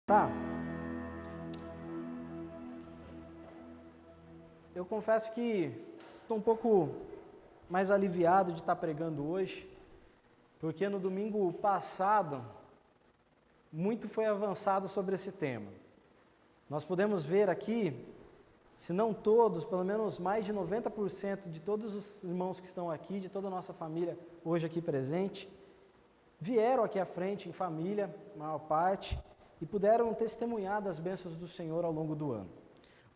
Tá. Eu confesso que estou um pouco mais aliviado de estar pregando hoje, porque no domingo passado, muito foi avançado sobre esse tema. Nós podemos ver aqui, se não todos, pelo menos mais de 90% de todos os irmãos que estão aqui, de toda a nossa família hoje aqui presente, vieram aqui à frente em família, a maior parte, e puderam testemunhar das bênçãos do Senhor ao longo do ano.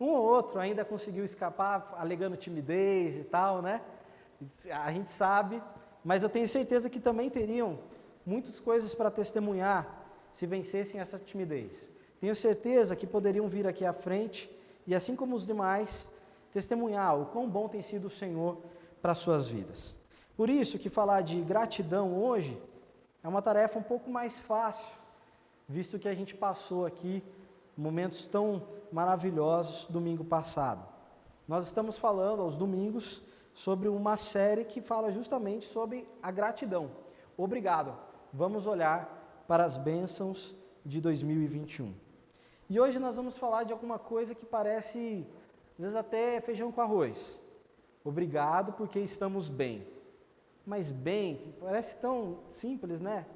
Um ou outro ainda conseguiu escapar alegando timidez e tal, né? A gente sabe, mas eu tenho certeza que também teriam muitas coisas para testemunhar se vencessem essa timidez. Tenho certeza que poderiam vir aqui à frente e, assim como os demais, testemunhar o quão bom tem sido o Senhor para as suas vidas. Por isso que falar de gratidão hoje é uma tarefa um pouco mais fácil, visto que a gente passou aqui momentos tão maravilhosos domingo passado. Nós estamos falando aos domingos sobre uma série que fala justamente sobre a gratidão. Obrigado. Vamos olhar para as bênçãos de 2021. E hoje nós vamos falar de alguma coisa que parece, às vezes até feijão com arroz. Obrigado porque estamos bem. Mas bem, parece tão simples, né?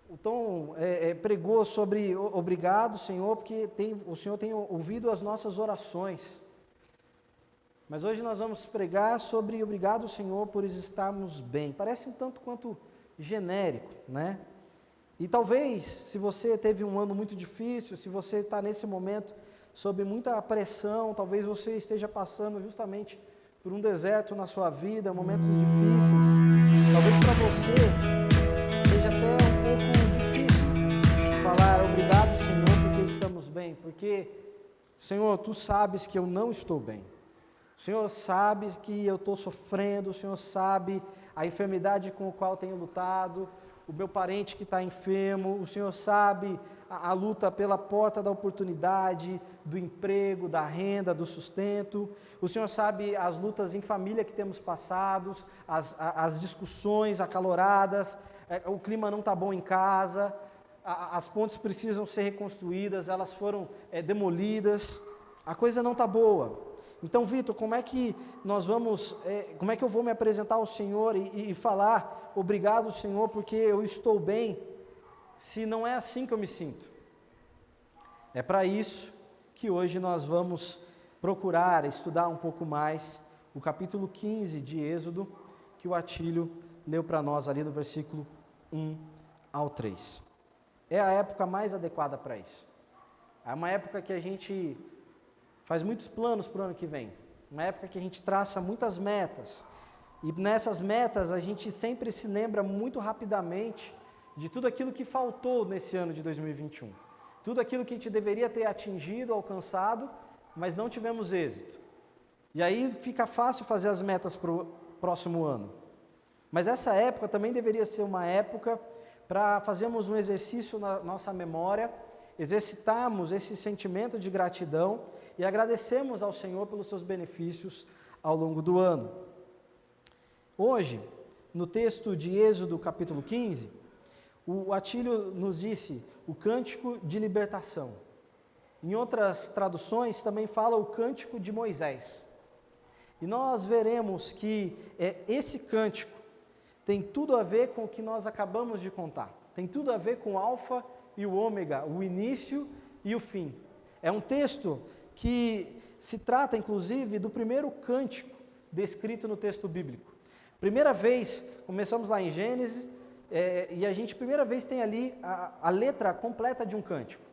O Tom pregou sobre obrigado, Senhor, porque o Senhor tem ouvido as nossas orações. Mas hoje nós vamos pregar sobre obrigado, Senhor, por estarmos bem. Parece um tanto quanto genérico, né? E talvez, se você teve um ano muito difícil, se você está nesse momento sob muita pressão, talvez você esteja passando justamente por um deserto na sua vida, momentos difíceis, talvez para você seja até um pouco difícil falar obrigado, Senhor, porque estamos bem, porque, Senhor, Tu sabes que eu não estou bem, o Senhor sabe que eu estou sofrendo, o Senhor sabe a enfermidade com a qual tenho lutado, o meu parente que está enfermo, o Senhor sabe a luta pela porta da oportunidade, do emprego, da renda, do sustento, o Senhor sabe as lutas em família que temos passado, as discussões acaloradas, o clima não está bom em casa, as pontes precisam ser reconstruídas, elas foram demolidas, a coisa não está boa. Então, Vitor, como é que eu vou me apresentar ao Senhor e falar obrigado, Senhor, porque eu estou bem, se não é assim que eu me sinto? É para isso que hoje nós vamos procurar estudar um pouco mais o capítulo 15 de Êxodo, que o Atílio leu para nós ali no versículo 1 ao 3. É a época mais adequada para isso. É uma época que a gente faz muitos planos para o ano que vem. Uma época que a gente traça muitas metas. E nessas metas a gente sempre se lembra muito rapidamente de tudo aquilo que faltou nesse ano de 2021. Tudo aquilo que a gente deveria ter atingido, alcançado, mas não tivemos êxito. E aí fica fácil fazer as metas para o próximo ano. Mas essa época também deveria ser uma época para fazermos um exercício na nossa memória, exercitarmos esse sentimento de gratidão e agradecermos ao Senhor pelos seus benefícios ao longo do ano. Hoje, no texto de Êxodo capítulo 15, o Atílio nos disse o cântico de libertação. Em outras traduções também fala o cântico de Moisés. E nós veremos que esse cântico tem tudo a ver com o que nós acabamos de contar. Tem tudo a ver com o alfa e o ômega, o início e o fim. É um texto que se trata, inclusive, do primeiro cântico descrito no texto bíblico. Primeira vez, começamos lá em Gênesis, e a gente, primeira vez, tem ali a letra completa de um cântico.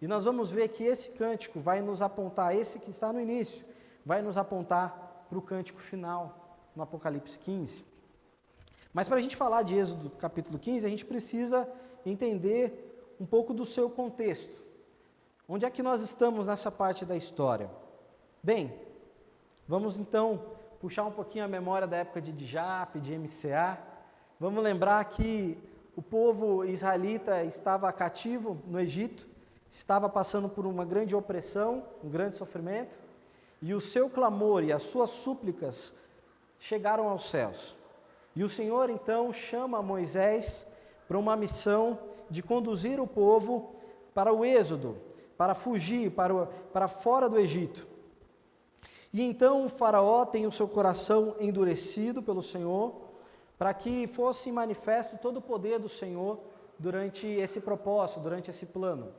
E nós vamos ver que esse cântico vai nos apontar, esse que está no início, vai nos apontar para o cântico final, no Apocalipse 15. Mas para a gente falar de Êxodo capítulo 15, a gente precisa entender um pouco do seu contexto. Onde é que nós estamos nessa parte da história? Bem, vamos então puxar um pouquinho a memória da época de Djap, de MCA. Vamos lembrar que o povo israelita estava cativo no Egito, estava passando por uma grande opressão, um grande sofrimento, e o seu clamor e as suas súplicas chegaram aos céus. E o Senhor então chama Moisés para uma missão de conduzir o povo para o êxodo, para fugir para fora do Egito. E então o faraó tem o seu coração endurecido pelo Senhor, para que fosse manifesto todo o poder do Senhor durante esse propósito, durante esse plano.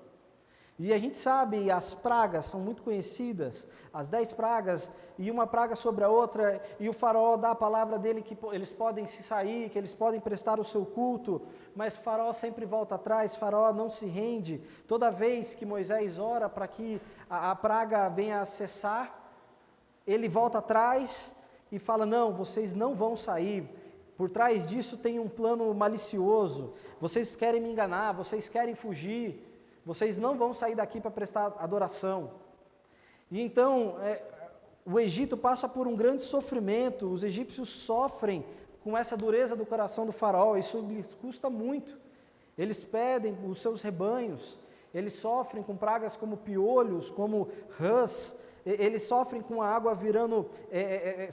E a gente sabe, as pragas são muito conhecidas, as 10 pragas, e uma praga sobre a outra, e o faraó dá a palavra dele que eles podem se sair, que eles podem prestar o seu culto, mas o faraó sempre volta atrás, o faraó não se rende. Toda vez que Moisés ora para que a praga venha a cessar, ele volta atrás e fala: não, vocês não vão sair, por trás disso tem um plano malicioso, vocês querem me enganar, vocês querem fugir, vocês não vão sair daqui para prestar adoração. E então, o Egito passa por um grande sofrimento, os egípcios sofrem com essa dureza do coração do faraó, isso lhes custa muito. Eles perdem os seus rebanhos, eles sofrem com pragas como piolhos, como rãs, eles sofrem com a água virando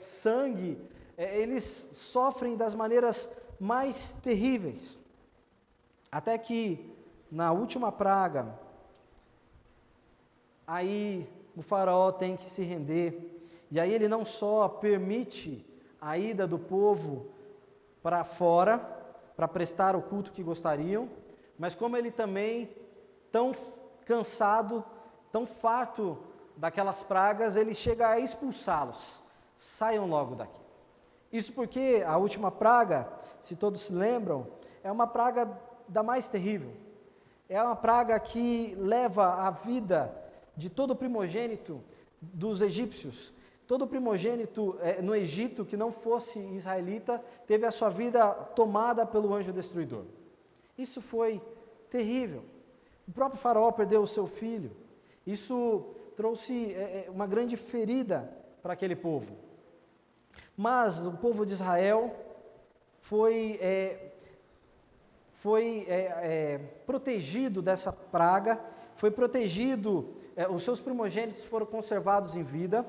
sangue, eles sofrem das maneiras mais terríveis. Até que, na última praga, aí o faraó tem que se render, e aí ele não só permite a ida do povo para fora, para prestar o culto que gostariam, mas como ele também, tão cansado, tão farto daquelas pragas, ele chega a expulsá-los. Saiam logo daqui. Isso porque a última praga, se todos se lembram, é uma praga da mais terrível. É uma praga que leva a vida de todo primogênito dos egípcios. Todo primogênito no Egito que não fosse israelita teve a sua vida tomada pelo anjo destruidor. Isso foi terrível. O próprio faraó perdeu o seu filho. Isso trouxe uma grande ferida para aquele povo. Mas o povo de Israel foi protegido dessa praga, foi protegido, os seus primogênitos foram conservados em vida,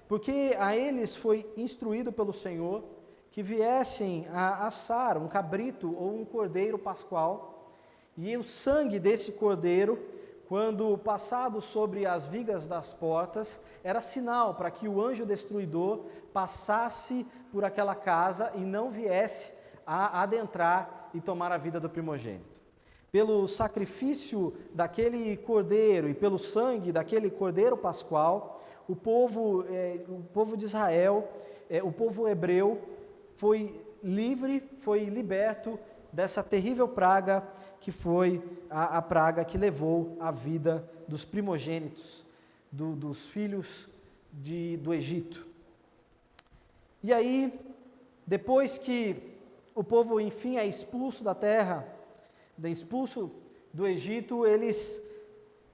porque a eles foi instruído pelo Senhor que viessem a assar um cabrito ou um cordeiro pascual, e o sangue desse cordeiro, quando passado sobre as vigas das portas, era sinal para que o anjo destruidor passasse por aquela casa e não viesse a adentrar e tomar a vida do primogênito. Pelo sacrifício daquele cordeiro e pelo sangue daquele cordeiro pascual, o povo de Israel, o povo hebreu, foi livre, foi liberto dessa terrível praga que foi a praga que levou a vida dos primogênitos, dos filhos do Egito. E aí, depois que o povo enfim é expulso da terra, expulso do Egito, eles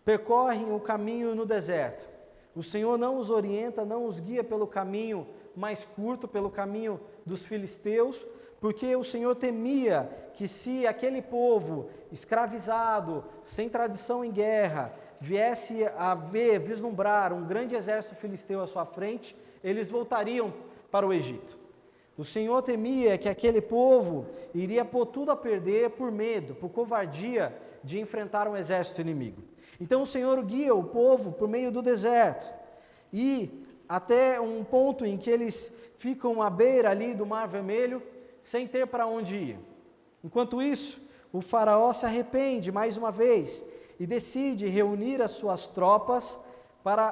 percorrem o caminho no deserto. O Senhor não os orienta, não os guia pelo caminho mais curto, pelo caminho dos filisteus, porque o Senhor temia que se aquele povo escravizado, sem tradição em guerra, viesse a vislumbrar um grande exército filisteu à sua frente, eles voltariam para o Egito. O Senhor temia que aquele povo iria pôr tudo a perder por medo, por covardia de enfrentar um exército inimigo. Então o Senhor guia o povo por meio do deserto, e até um ponto em que eles ficam à beira ali do Mar Vermelho, sem ter para onde ir. Enquanto isso, o faraó se arrepende mais uma vez e decide reunir as suas tropas para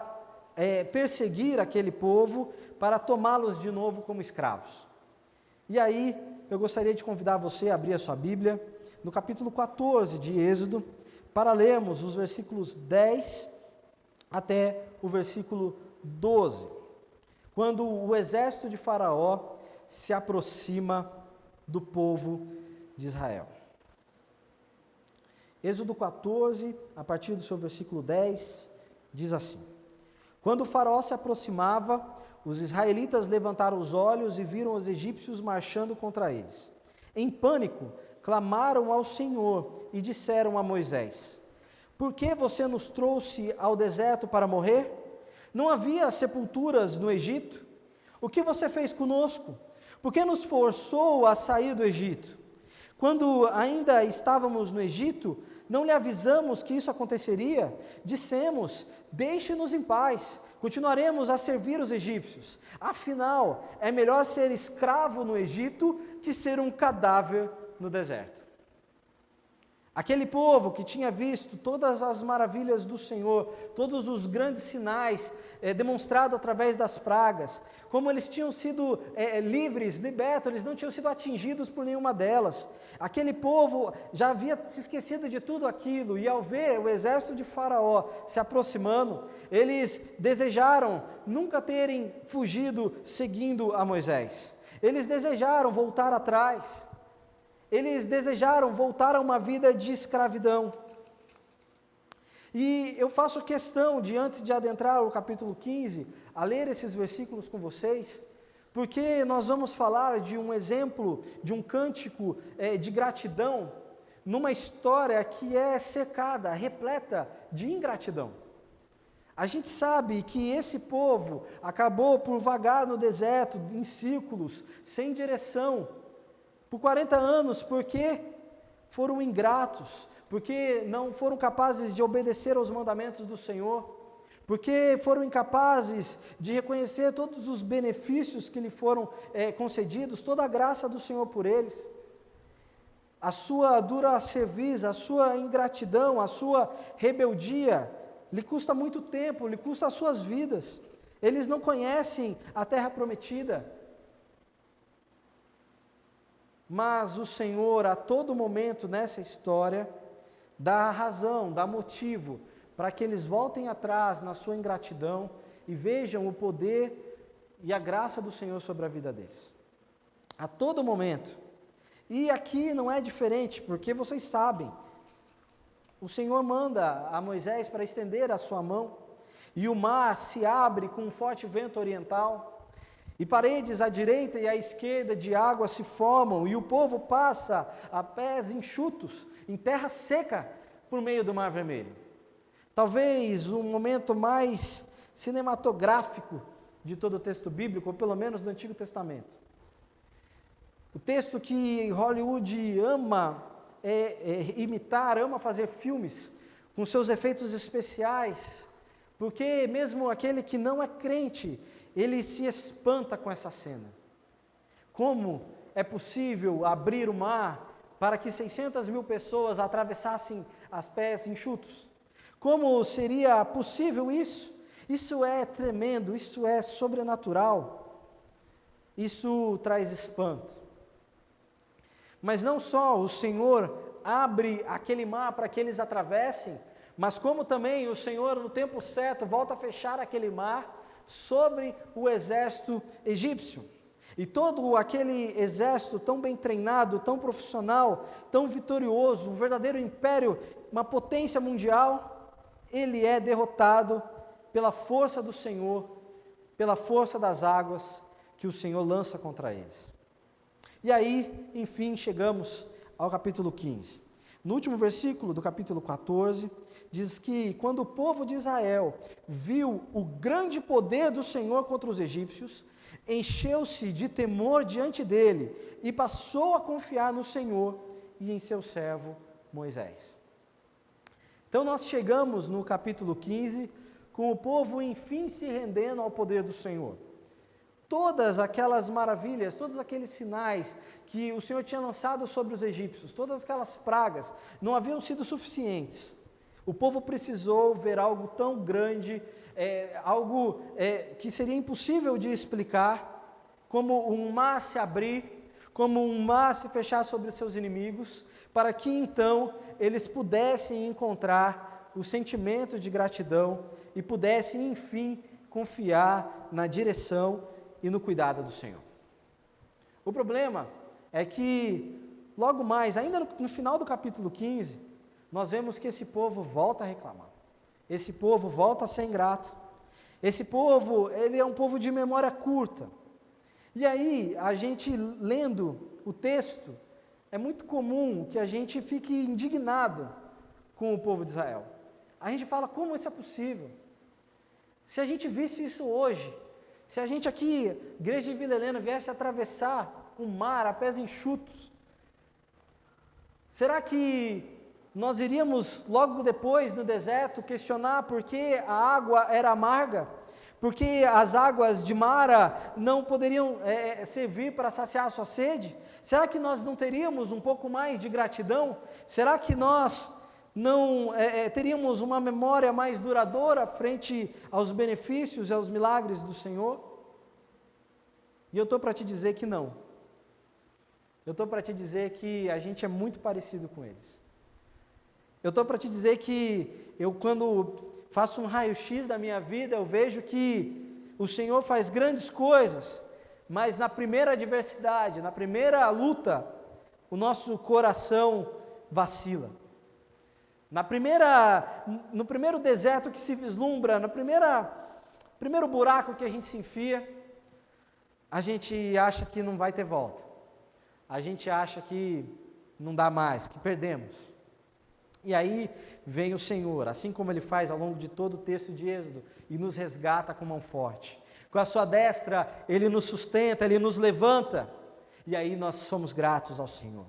perseguir aquele povo, para tomá-los de novo como escravos. E aí, eu gostaria de convidar você a abrir a sua Bíblia, no capítulo 14 de Êxodo, para lermos os versículos 10 até o versículo 12, quando o exército de Faraó se aproxima do povo de Israel. Êxodo 14, a partir do seu versículo 10, diz assim: Quando o faraó se aproximava, os israelitas levantaram os olhos e viram os egípcios marchando contra eles. Em pânico, clamaram ao Senhor e disseram a Moisés: Por que você nos trouxe ao deserto para morrer? Não havia sepulturas no Egito? O que você fez conosco? Por que nos forçou a sair do Egito? Quando ainda estávamos no Egito, Não lhe avisamos que isso aconteceria? Dissemos: deixe-nos em paz, continuaremos a servir os egípcios. Afinal, é melhor ser escravo no Egito que ser um cadáver no deserto. Aquele povo que tinha visto todas as maravilhas do Senhor, todos os grandes sinais demonstrados através das pragas, como eles tinham sido livres, libertos, eles não tinham sido atingidos por nenhuma delas. Aquele povo já havia se esquecido de tudo aquilo, e ao ver o exército de Faraó se aproximando, eles desejaram nunca terem fugido seguindo a Moisés. Eles desejaram voltar atrás. Eles desejaram voltar a uma vida de escravidão. E eu faço questão de, antes de adentrar o capítulo 15, a ler esses versículos com vocês, porque nós vamos falar de um exemplo, de um cântico de gratidão, numa história que é secada, repleta de ingratidão. A gente sabe que esse povo acabou por vagar no deserto, em círculos, sem direção, por 40 anos, porque foram ingratos, porque não foram capazes de obedecer aos mandamentos do Senhor, porque foram incapazes de reconhecer todos os benefícios que lhe foram concedidos, toda a graça do Senhor por eles. A sua dura cerviz, a sua ingratidão, a sua rebeldia, lhe custa muito tempo, lhe custa as suas vidas. Eles não conhecem a terra prometida. Mas o Senhor, a todo momento nessa história, dá razão, dá motivo para que eles voltem atrás na sua ingratidão e vejam o poder e a graça do Senhor sobre a vida deles. A todo momento. E aqui não é diferente, porque vocês sabem, o Senhor manda a Moisés para estender a sua mão, e o mar se abre com um forte vento oriental, e paredes à direita e à esquerda de água se formam, e o povo passa a pés enxutos, em terra seca, por meio do Mar Vermelho. Talvez o momento mais cinematográfico de todo o texto bíblico, ou pelo menos do Antigo Testamento. O texto que Hollywood ama imitar, ama fazer filmes com seus efeitos especiais, porque mesmo aquele que não é crente, ele se espanta com essa cena. Como é possível abrir o mar para que 600 mil pessoas atravessassem as pés enxutos? Como seria possível isso? Isso é tremendo, isso é sobrenatural. Isso traz espanto. Mas não só o Senhor abre aquele mar para que eles atravessem, mas como também o Senhor, no tempo certo, volta a fechar aquele mar sobre o exército egípcio. E todo aquele exército tão bem treinado, tão profissional, tão vitorioso, um verdadeiro império, uma potência mundial, ele é derrotado pela força do Senhor, pela força das águas que o Senhor lança contra eles. E aí, enfim, chegamos ao capítulo 15. No último versículo do capítulo 14, diz que quando o povo de Israel viu o grande poder do Senhor contra os egípcios, encheu-se de temor diante dele e passou a confiar no Senhor e em seu servo Moisés. Então nós chegamos no capítulo 15, com o povo enfim se rendendo ao poder do Senhor. Todas aquelas maravilhas, todos aqueles sinais que o Senhor tinha lançado sobre os egípcios, todas aquelas pragas, não haviam sido suficientes. O povo precisou ver algo tão grande, algo que seria impossível de explicar, como um mar se abrir, como um mar se fechar sobre os seus inimigos, para que então eles pudessem encontrar o sentimento de gratidão e pudessem, enfim, confiar na direção e no cuidado do Senhor. O problema é que, logo mais, ainda no final do capítulo 15, nós vemos que esse povo volta a reclamar. Esse povo volta a ser ingrato. Esse povo, ele é um povo de memória curta. E aí, a gente lendo o texto, é muito comum que a gente fique indignado com o povo de Israel. A gente fala, como isso é possível? Se a gente visse isso hoje, se a gente aqui, igreja de Vila Helena, viesse atravessar o mar a pés enxutos, será que nós iríamos logo depois no deserto questionar por que a água era amarga, por que as águas de Mara não poderiam servir para saciar a sua sede? Será que nós não teríamos um pouco mais de gratidão? Será que nós não teríamos uma memória mais duradoura frente aos benefícios e aos milagres do Senhor? E eu estou para te dizer que não. Eu estou para te dizer que a gente é muito parecido com eles. Eu estou para te dizer que eu, quando faço um raio-x da minha vida, eu vejo que o Senhor faz grandes coisas, mas na primeira adversidade, na primeira luta, o nosso coração vacila. No primeiro deserto que se vislumbra, no primeiro buraco que a gente se enfia, a gente acha que não vai ter volta. A gente acha que não dá mais, que perdemos. E aí vem o Senhor, assim como Ele faz ao longo de todo o texto de Êxodo, e nos resgata com mão forte. Com a sua destra, Ele nos sustenta, Ele nos levanta, e aí nós somos gratos ao Senhor.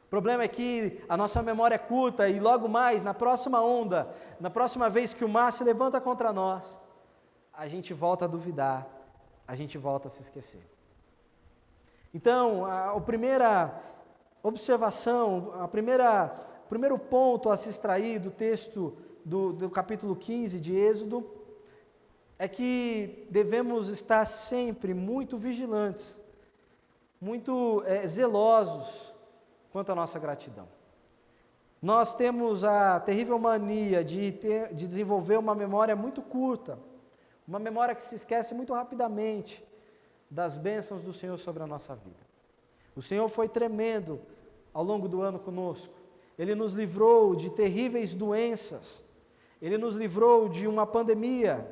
O problema é que a nossa memória é curta, e logo mais, na próxima onda, na próxima vez que o mar se levanta contra nós, a gente volta a duvidar, a gente volta a se esquecer. Então, a primeira observação, o primeiro ponto a se extrair do texto do capítulo 15 de Êxodo é que devemos estar sempre muito vigilantes, muito zelosos quanto à nossa gratidão. Nós temos a terrível mania de desenvolver uma memória muito curta, uma memória que se esquece muito rapidamente das bênçãos do Senhor sobre a nossa vida. O Senhor foi tremendo ao longo do ano conosco. Ele nos livrou de terríveis doenças. Ele nos livrou de uma pandemia.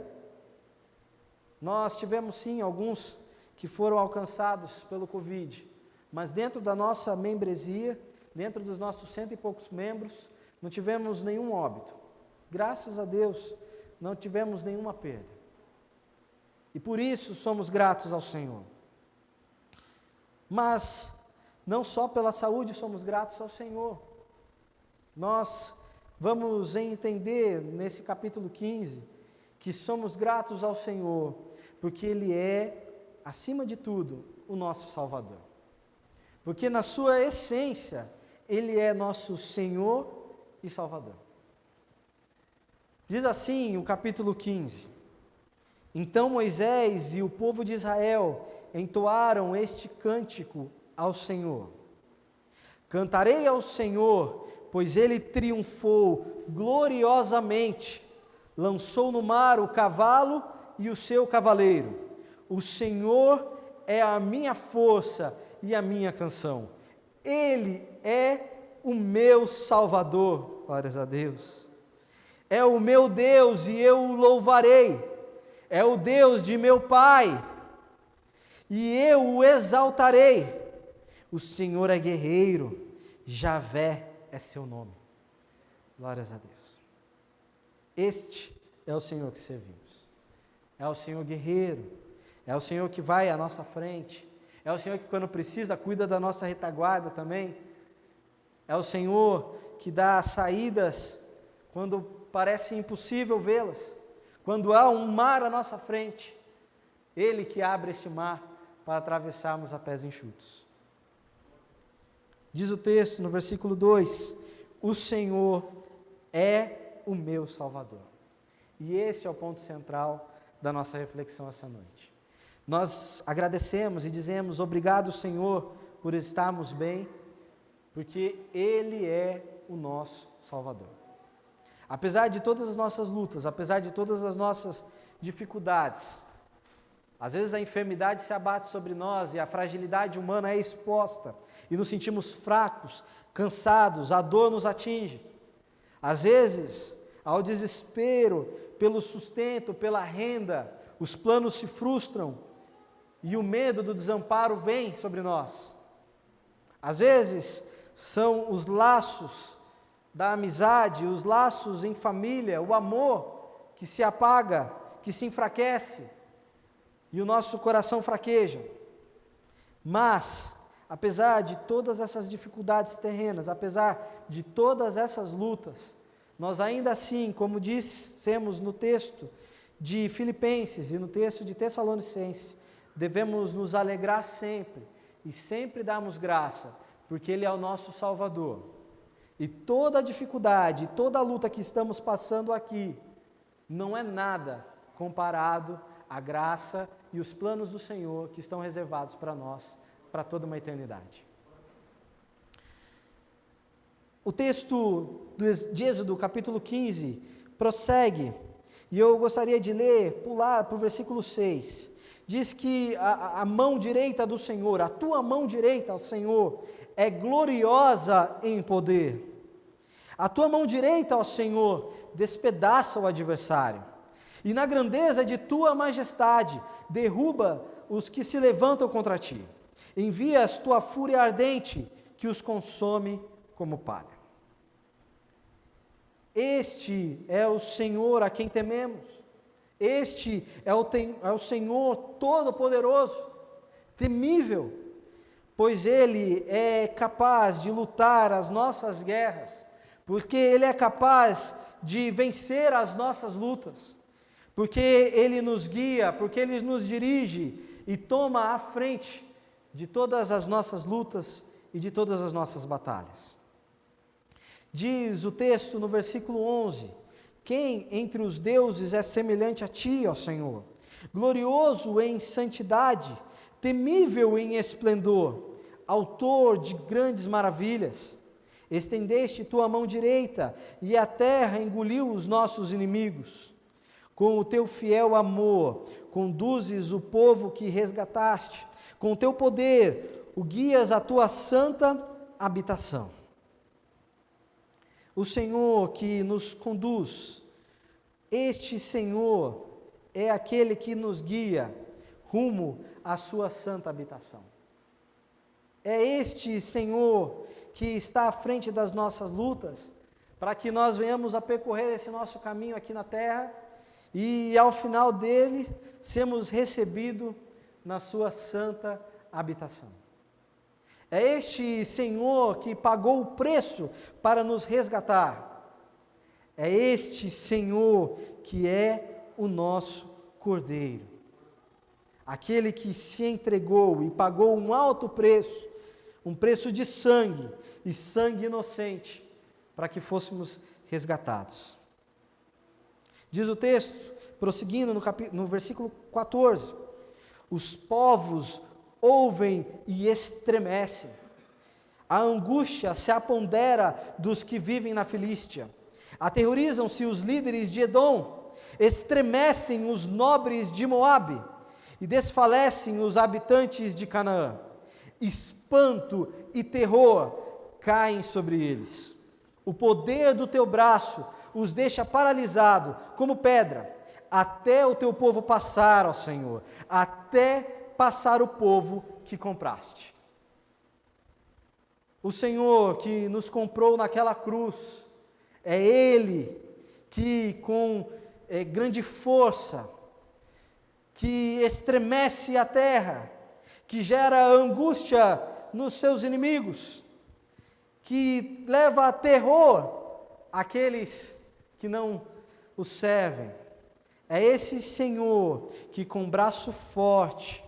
Nós tivemos sim alguns que foram alcançados pelo Covid, mas dentro da nossa membresia, dentro dos nossos 100 e poucos membros, não tivemos nenhum óbito. Graças a Deus, não tivemos nenhuma perda. E por isso somos gratos ao Senhor. Mas não só pela saúde somos gratos ao Senhor. Nós vamos entender nesse capítulo 15 que somos gratos ao Senhor, porque Ele é, acima de tudo, o nosso Salvador. Porque na sua essência, Ele é nosso Senhor e Salvador. Diz assim o capítulo 15: Então Moisés e o povo de Israel entoaram este cântico ao Senhor. Cantarei ao Senhor, pois Ele triunfou gloriosamente, lançou no mar o cavalo e o seu cavaleiro. O Senhor é a minha força e a minha canção. Ele é o meu Salvador, glórias a Deus. É o meu Deus e eu o louvarei. É o Deus de meu Pai, e eu o exaltarei. O Senhor é guerreiro, Javé é seu nome. Glórias a Deus. Este é o Senhor que servimos. É o Senhor guerreiro, é o Senhor que vai à nossa frente, é o Senhor que quando precisa cuida da nossa retaguarda também. É o Senhor que dá saídas quando parece impossível vê-las. Quando há um mar à nossa frente, Ele que abre esse mar para atravessarmos a pés enxutos. Diz o texto no versículo 2: O Senhor é o meu Salvador. E esse é o ponto central da nossa reflexão essa noite. Nós agradecemos e dizemos obrigado, Senhor, por estarmos bem, porque Ele é o nosso Salvador. Apesar de todas as nossas lutas, apesar de todas as nossas dificuldades, às vezes a enfermidade se abate sobre nós e a fragilidade humana é exposta e nos sentimos fracos, cansados, a dor nos atinge. Às vezes, ao desespero pelo sustento, pela renda, os planos se frustram e o medo do desamparo vem sobre nós. Às vezes, são os laços da amizade, os laços em família, o amor que se apaga, que se enfraquece e o nosso coração fraqueja. Mas apesar de todas essas dificuldades terrenas, apesar de todas essas lutas, nós ainda assim, como dissemos no texto de Filipenses e no texto de Tessalonicenses, devemos nos alegrar sempre e sempre darmos graça, porque Ele é o nosso Salvador. E toda a dificuldade, toda a luta que estamos passando aqui, não é nada comparado à graça e os planos do Senhor que estão reservados para nós, para toda uma eternidade. O texto de Êxodo, capítulo 15, prossegue, e eu gostaria de pular para o versículo 6. Diz que a mão direita do Senhor, a tua mão direita ao Senhor, é gloriosa em poder. A tua mão direita ao Senhor despedaça o adversário, e na grandeza de tua majestade derruba os que se levantam contra ti. Envias tua fúria ardente que os consome como palha. Este é o Senhor a quem tememos. Este é o Senhor Todo-Poderoso, temível, pois Ele é capaz de lutar as nossas guerras, porque Ele é capaz de vencer as nossas lutas, porque Ele nos guia, porque Ele nos dirige e toma a frente de todas as nossas lutas e de todas as nossas batalhas. Diz o texto no versículo 11: quem entre os deuses é semelhante a ti, ó Senhor? Glorioso em santidade, temível em esplendor, autor de grandes maravilhas. Estendeste tua mão direita, e a terra engoliu os nossos inimigos. Com o teu fiel amor, conduzes o povo que resgataste. Com o teu poder, o guias à tua santa habitação. O Senhor que nos conduz, este Senhor é aquele que nos guia rumo à sua santa habitação. É este Senhor que está à frente das nossas lutas, para que nós venhamos a percorrer esse nosso caminho aqui na terra e ao final dele sermos recebidos na sua santa habitação. É este Senhor que pagou o preço para nos resgatar. É este Senhor que é o nosso Cordeiro. Aquele que se entregou e pagou um alto preço, um preço de sangue, e sangue inocente, para que fôssemos resgatados. Diz o texto, prosseguindo no versículo 14, os povos ouvem e estremecem, a angústia se apodera dos que vivem na Filístia, aterrorizam-se os líderes de Edom, estremecem os nobres de Moabe, e desfalecem os habitantes de Canaã. Espanto e terror caem sobre eles. O poder do teu braço os deixa paralisado como pedra, até o teu povo passar, ó Senhor, até passar o povo que compraste. O Senhor que nos comprou naquela cruz, é Ele que com grande força, que estremece a terra, que gera angústia nos seus inimigos, que leva a terror àqueles que não o servem. É esse Senhor que com braço forte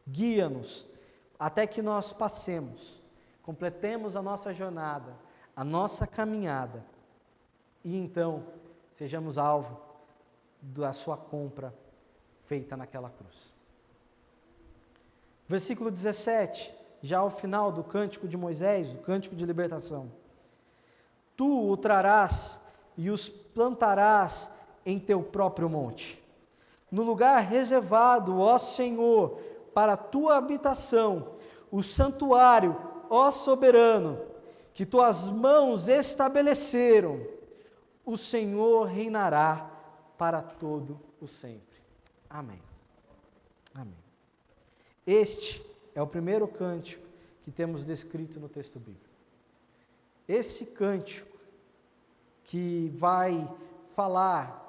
guia-nos até que nós passemos, completemos a nossa jornada, a nossa caminhada, e então sejamos alvo da sua compra feita naquela cruz. Versículo 17, já ao final do cântico de Moisés, do cântico de libertação. Tu o trarás e os plantarás em teu próprio monte, no lugar reservado, ó Senhor, para a tua habitação, o santuário, ó soberano, que tuas mãos estabeleceram, o Senhor reinará para todo o sempre. Amém. Amém. Este é o primeiro cântico que temos descrito no texto bíblico. Esse cântico que vai falar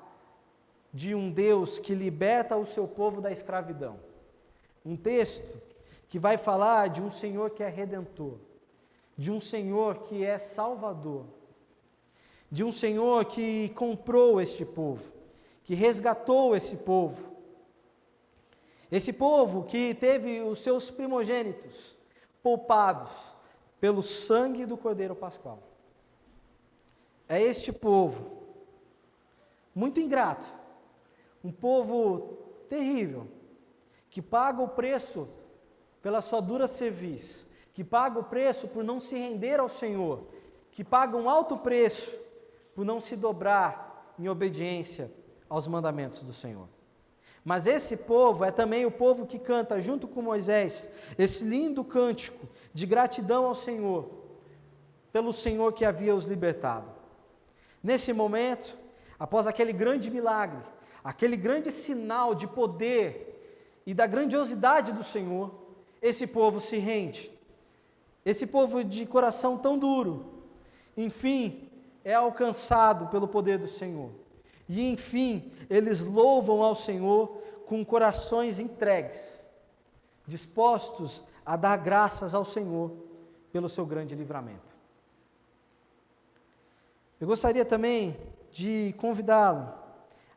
de um Deus que liberta o seu povo da escravidão. Um texto que vai falar de um Senhor que é redentor, de um Senhor que é salvador, de um Senhor que comprou este povo, que resgatou esse povo que teve os seus primogênitos poupados pelo sangue do Cordeiro Pascual. É este povo muito ingrato, um povo terrível, que paga o preço pela sua dura cerviz, que paga o preço por não se render ao Senhor, que paga um alto preço por não se dobrar em obediência aos mandamentos do Senhor. Mas esse povo é também o povo que canta junto com Moisés esse lindo cântico de gratidão ao Senhor, pelo Senhor que havia os libertado. Nesse momento, após aquele grande milagre, aquele grande sinal de poder e da grandiosidade do Senhor, esse povo se rende. Esse povo de coração tão duro, enfim, é alcançado pelo poder do Senhor. E enfim, eles louvam ao Senhor com corações entregues, dispostos a dar graças ao Senhor pelo seu grande livramento. Eu gostaria também de convidá-lo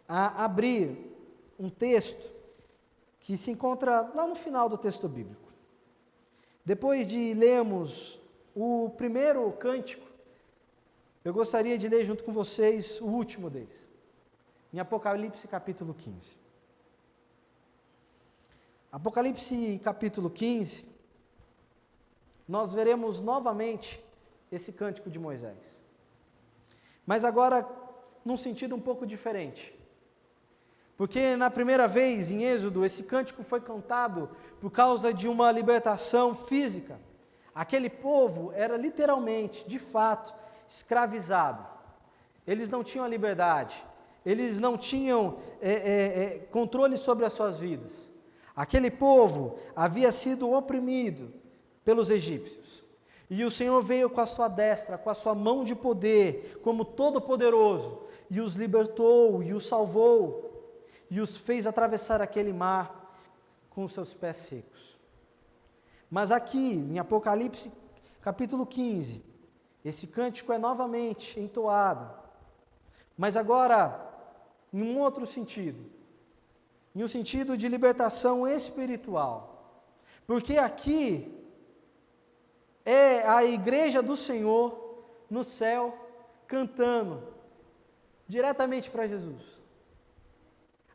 a abrir um texto que se encontra lá no final do texto bíblico. Depois de lermos o primeiro cântico, eu gostaria de ler junto com vocês o último deles, em Apocalipse capítulo 15. Apocalipse capítulo 15, nós veremos novamente esse cântico de Moisés. Mas agora num sentido um pouco diferente. Porque na primeira vez em Êxodo, esse cântico foi cantado por causa de uma libertação física. Aquele povo era literalmente, de fato, escravizado. Eles não tinham a liberdade, eles não tinham controle sobre as suas vidas. Aquele povo havia sido oprimido pelos egípcios. E o Senhor veio com a sua destra, com a sua mão de poder, como Todo-Poderoso, e os libertou, e os salvou, e os fez atravessar aquele mar com os seus pés secos. Mas aqui, em Apocalipse capítulo 15, esse cântico é novamente entoado, mas agora em um outro sentido, em um sentido de libertação espiritual, porque aqui é a igreja do Senhor no céu cantando diretamente para Jesus.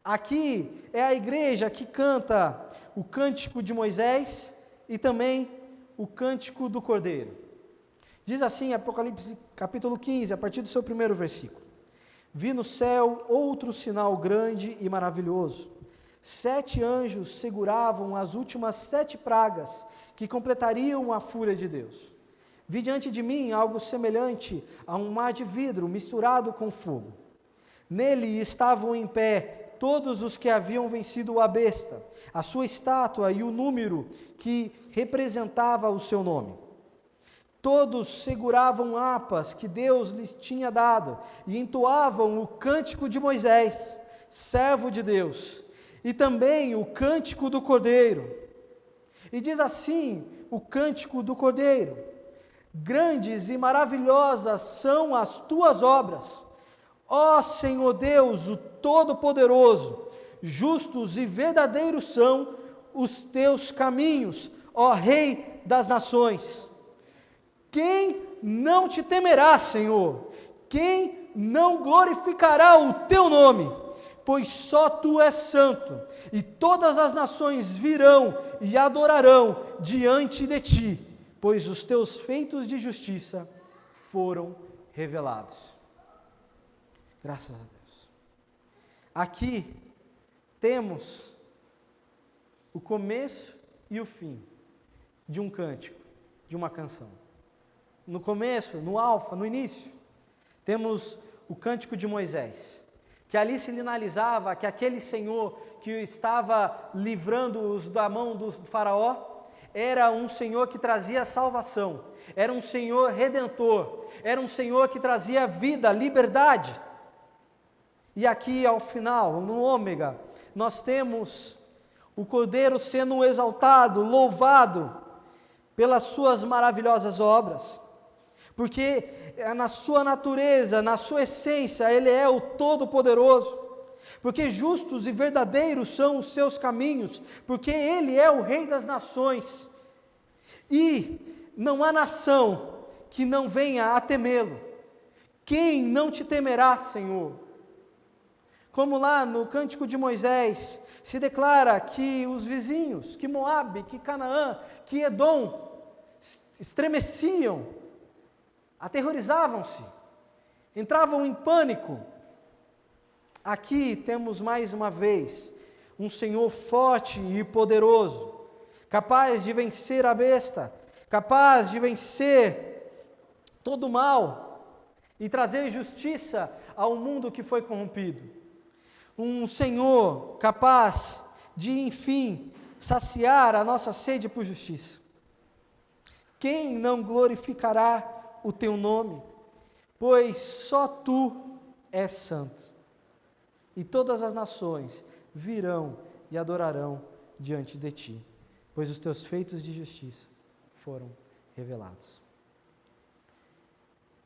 Aqui é a igreja que canta o cântico de Moisés e também o cântico do Cordeiro. Diz assim, Apocalipse capítulo 15, a partir do seu primeiro versículo: Vi no céu outro sinal grande e maravilhoso. 7 anjos seguravam as últimas 7 pragas que completariam a fúria de Deus. Vi diante de mim algo semelhante a um mar de vidro misturado com fogo. Nele estavam em pé todos os que haviam vencido a besta, a sua estátua e o número que representava o seu nome. Todos seguravam harpas que Deus lhes tinha dado e entoavam o cântico de Moisés, servo de Deus, e também o cântico do Cordeiro. E diz assim o cântico do Cordeiro: Grandes e maravilhosas são as tuas obras, ó Senhor Deus, o Todo-Poderoso. Justos e verdadeiros são os teus caminhos, ó Rei das nações. Quem não te temerá, Senhor? Quem não glorificará o teu nome? Pois só tu és santo, e todas as nações virão e adorarão diante de ti, pois os teus feitos de justiça foram revelados. Graças a Deus. Aqui temos o começo e o fim de um cântico, de uma canção. No começo, no alfa, no início, temos o cântico de Moisés, que ali se sinalizava que aquele Senhor que estava livrando-os da mão do faraó, era um Senhor que trazia salvação, era um Senhor redentor, era um Senhor que trazia vida, liberdade. E aqui ao final, no ômega, nós temos o Cordeiro sendo exaltado, louvado pelas suas maravilhosas obras, porque na sua natureza, na sua essência, Ele é o Todo-Poderoso, porque justos e verdadeiros são os seus caminhos, porque Ele é o Rei das nações, e não há nação que não venha a temê-lo. Quem não te temerá, Senhor? Como lá no Cântico de Moisés, se declara que os vizinhos, que Moabe, que Canaã, que Edom, estremeciam, aterrorizavam-se, entravam em pânico. Aqui temos mais uma vez um Senhor forte e poderoso, capaz de vencer a besta, capaz de vencer todo o mal e trazer justiça ao mundo que foi corrompido. Um Senhor capaz de, enfim, saciar a nossa sede por justiça. Quem não glorificará o teu nome? Pois só tu és santo. E todas as nações virão e adorarão diante de ti, pois os teus feitos de justiça foram revelados.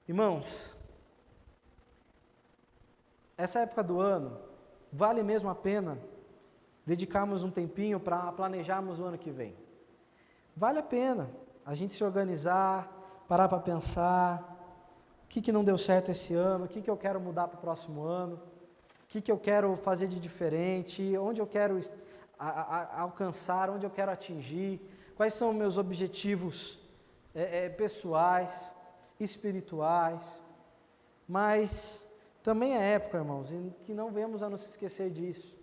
Irmãos, essa época do ano, vale mesmo a pena dedicarmos um tempinho para planejarmos o ano que vem. Vale a pena a gente se organizar, parar para pensar, o que não deu certo esse ano, o que eu quero mudar para o próximo ano, o que eu quero fazer de diferente, onde eu quero alcançar, onde eu quero atingir, quais são meus objetivos pessoais, espirituais, mas também é época, irmãos, em que não venhamos a nos esquecer disso,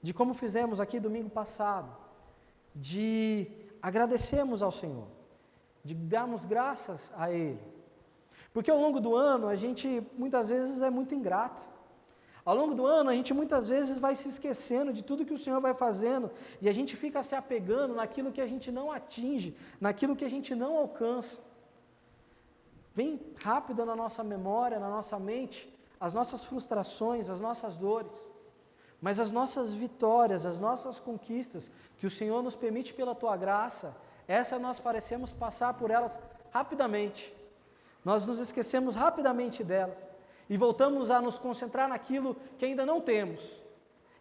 de como fizemos aqui domingo passado, de agradecermos ao Senhor, de darmos graças a Ele, porque ao longo do ano a gente muitas vezes é muito ingrato, ao longo do ano a gente muitas vezes vai se esquecendo de tudo que o Senhor vai fazendo, e a gente fica se apegando naquilo que a gente não atinge, naquilo que a gente não alcança. Vem rápido na nossa memória, na nossa mente, as nossas frustrações, as nossas dores, mas as nossas vitórias, as nossas conquistas, que o Senhor nos permite pela Tua graça, essa nós parecemos passar por elas rapidamente, nós nos esquecemos rapidamente delas, e voltamos a nos concentrar naquilo que ainda não temos,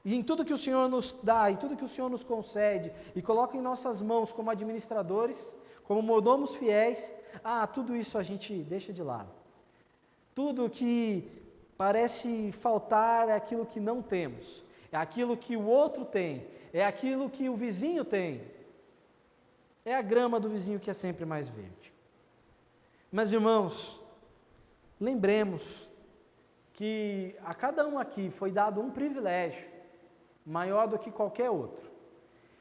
e em tudo que o Senhor nos dá, e tudo que o Senhor nos concede, e coloca em nossas mãos como administradores, como mordomos fiéis, tudo isso a gente deixa de lado, tudo que parece faltar é aquilo que não temos, é aquilo que o outro tem, é aquilo que o vizinho tem, é a grama do vizinho que é sempre mais verde. Mas, irmãos, lembremos que a cada um aqui foi dado um privilégio maior do que qualquer outro,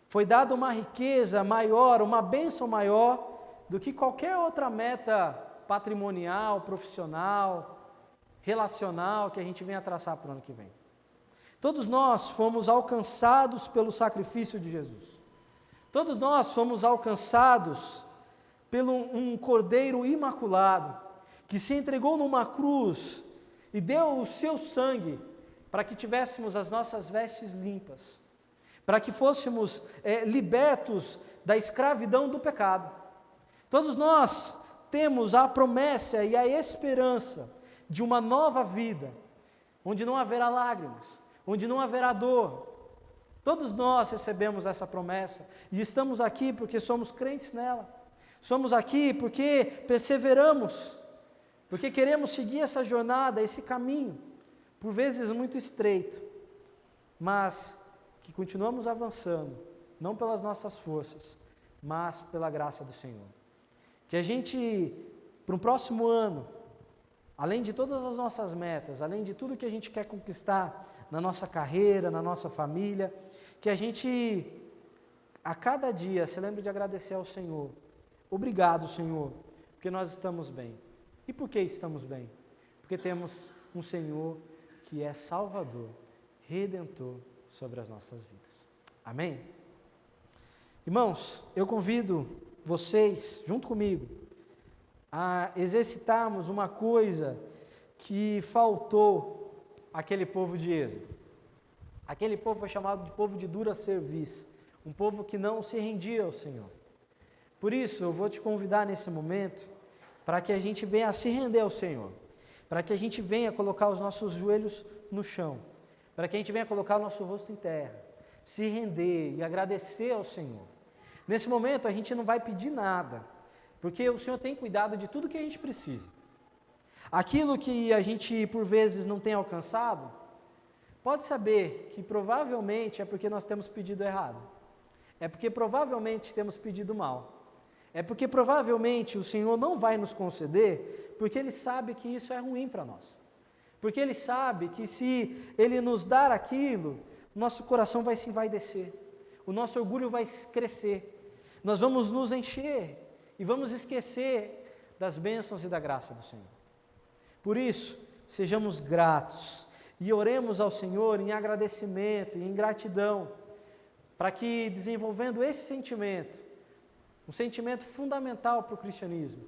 foi dada uma riqueza maior, uma bênção maior do que qualquer outra meta patrimonial, profissional, relacional que a gente venha traçar para o ano que vem. Todos nós fomos alcançados pelo sacrifício de Jesus. Todos nós fomos alcançados pelo um Cordeiro imaculado, que se entregou numa cruz e deu o seu sangue para que tivéssemos as nossas vestes limpas, para que fôssemos libertos da escravidão do pecado. Todos nós temos a promessa e a esperança de uma nova vida, onde não haverá lágrimas, onde não haverá dor. Todos nós recebemos essa promessa e estamos aqui porque somos crentes nela. Somos aqui porque perseveramos, porque queremos seguir essa jornada, esse caminho, por vezes muito estreito, mas que continuamos avançando, não pelas nossas forças, mas pela graça do Senhor. Que a gente, para o próximo ano, além de todas as nossas metas, além de tudo que a gente quer conquistar na nossa carreira, na nossa família, que a gente, a cada dia, se lembre de agradecer ao Senhor. Obrigado, Senhor, porque nós estamos bem. E por que estamos bem? Porque temos um Senhor que é Salvador, Redentor sobre as nossas vidas. Amém? Irmãos, eu convido vocês, junto comigo, a exercitarmos uma coisa que faltou àquele povo de Êxodo. Aquele povo foi chamado de povo de dura cerviz, um povo que não se rendia ao Senhor. Por isso, eu vou te convidar nesse momento para que a gente venha a se render ao Senhor, para que a gente venha colocar os nossos joelhos no chão, para que a gente venha colocar o nosso rosto em terra, se render e agradecer ao Senhor. Nesse momento, a gente não vai pedir nada, porque o Senhor tem cuidado de tudo que a gente precisa. Aquilo que a gente, por vezes, não tem alcançado, pode saber que provavelmente é porque nós temos pedido errado. É porque provavelmente temos pedido mal. É porque provavelmente o Senhor não vai nos conceder, porque Ele sabe que isso é ruim para nós. Porque Ele sabe que se Ele nos dar aquilo, nosso coração vai se envaidecer, o nosso orgulho vai crescer, nós vamos nos encher e vamos esquecer das bênçãos e da graça do Senhor. Por isso, sejamos gratos e oremos ao Senhor em agradecimento e em gratidão, para que, desenvolvendo esse sentimento, um sentimento fundamental para o cristianismo,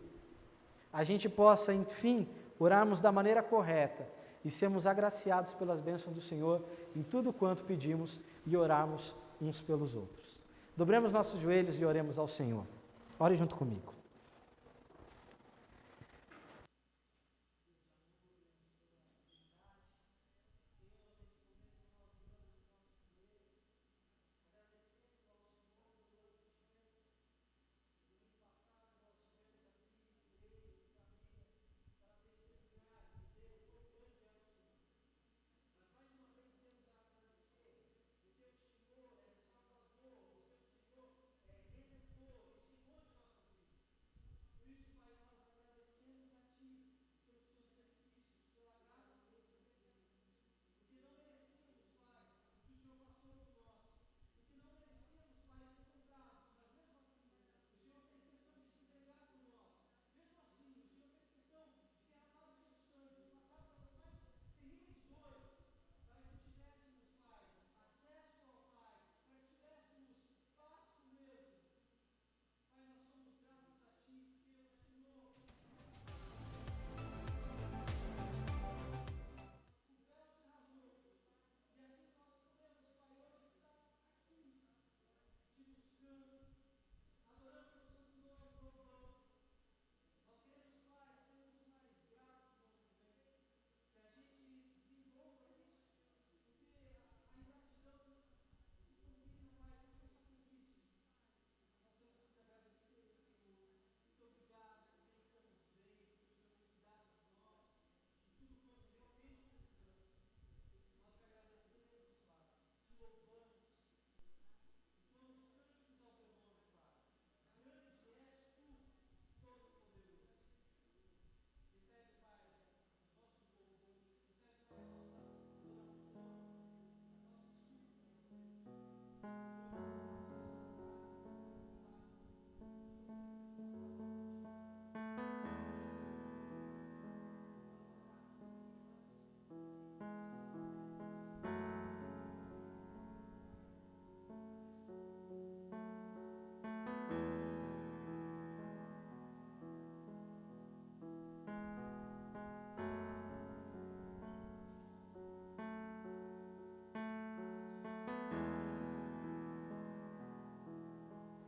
a gente possa, enfim, orarmos da maneira correta e sermos agraciados pelas bênçãos do Senhor em tudo quanto pedimos e orarmos uns pelos outros. Dobremos nossos joelhos e oremos ao Senhor. Ore junto comigo.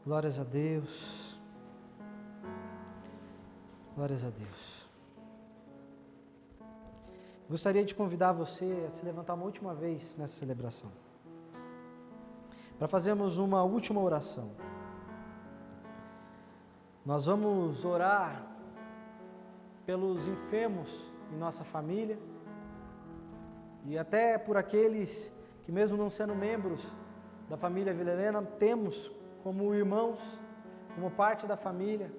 Glórias a Deus. Glórias a Deus. Gostaria de convidar você a se levantar uma última vez nessa celebração, para fazermos uma última oração. Nós vamos orar pelos enfermos em nossa família e até por aqueles que, mesmo não sendo membros da família Vila Helena, temos como irmãos, como parte da família.